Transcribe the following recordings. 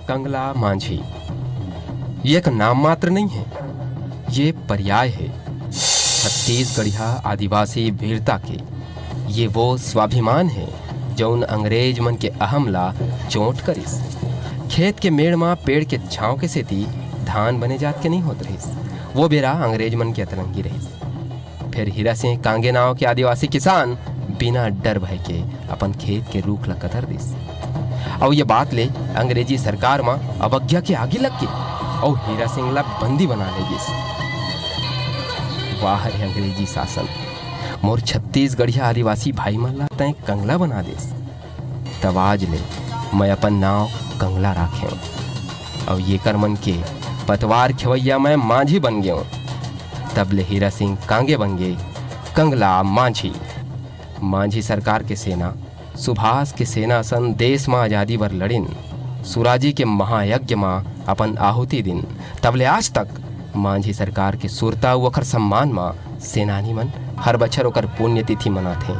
कंगला मांझी ये एक नाम मात्र नहीं है, ये पर्याय है छत्तीसगढ़िया आदिवासी वीरता के। ये वो स्वाभिमान है जो उन अंग्रेज मन के अहम ला चोट करिस। खेत के मेड़ में पेड़ के छांव के सेती धान बने जात के नहीं होत रहिस, वो बेरा अंग्रेज मन के अतरंगी रहिस। फिर हीरा सिंह कांगे नाव के आदिवासी किसान बिना डर भय के अपन खेत के रूख ला कतर दिस। और ये बात ले अंग्रेजी सरकार में अवज्ञा के आगे लग के और हीरा सिंह ला बंदी बना ले गिस। वाह रे अंग्रेजी शासन, मोर छत्तीसगढ़िया आदिवासी भाई मन ला तय कंगला बना देस। तब आज ले मैं अपन नाव कंगला राखे और ये कर मन के पतवार खवैया मैं मांझी बन गयो। तब ले हीरा सिंह कांगे बन गए कंगला मांझी। मांझी सरकार के सेना सुभाष के सेना सन देश में आज़ादी बर लड़िन। सुराजी के महायज्ञ में अपन आहुति दिन। तब ले आज तक मांझी सरकार के सुरता वखर सम्मान में सेनानी मन हर बछर ओकर पुण्यतिथि मनाथे।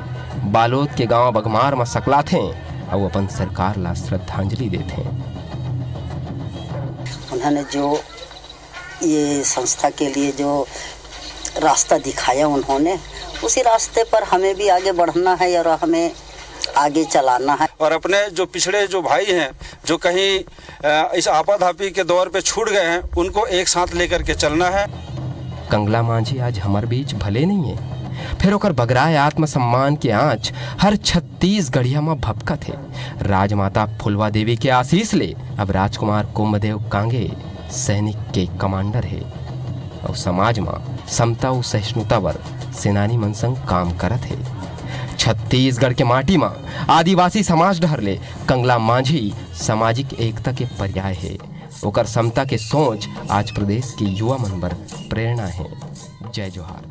बालोद के गांव बगमार में सकलाथे और अपन सरकार ला श्रद्धांजलि देथे। उन्होंने जो ये संस्था के लिए जो रास्ता दिखाया उन्होंने, उसी रास्ते पर हमें भी आगे बढ़ना है और हमें आगे चलाना है। और अपने जो पिछड़े जो भाई हैं जो कहीं इस आपाधापी के दौर पे छूट गए हैं, उनको एक साथ लेकर के चलना है। कंगला मांझी आज हमार बीच भले नहीं है, फिर ओकर बगराए आत्मसम्मान के आँच हर छत्तीसगढ़िया में भपकत है। राजमाता फुलवा देवी के आशीष ले अब राजकुमार कुंभदेव कांगे सैनिक के कमांडर है और समाज में समता और सहिष्णुता बर सेनानी मन संग काम करत है। छत्तीसगढ़ के माटी में आदिवासी समाज डहर ले कंगला मांझी सामाजिक एकता के पर्याय है। ओकर समता के सोच आज प्रदेश के युवा मन बर प्रेरणा है। जय जोहार।